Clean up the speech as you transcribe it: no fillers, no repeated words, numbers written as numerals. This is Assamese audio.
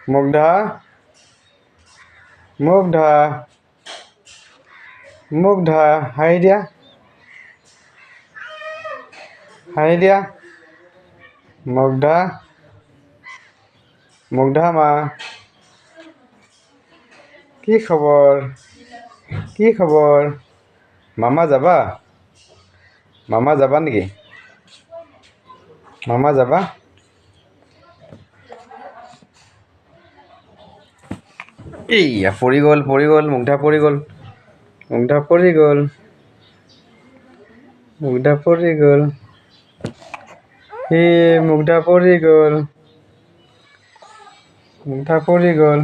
মুগ্ধা মুগ্ধা মুগ্ধা হাই দিয়া মুগ্ধা মুগ্ধা মা কি খবৰ মামা যাবা নেকি মামা যাবা এইয়া পৰি গ'ল মুগ্ধা পৰি গ'ল মুগ্ধা পৰি গ'ল মুগ্ধা পৰি গ'ল মুগ্ধা পৰি গ'ল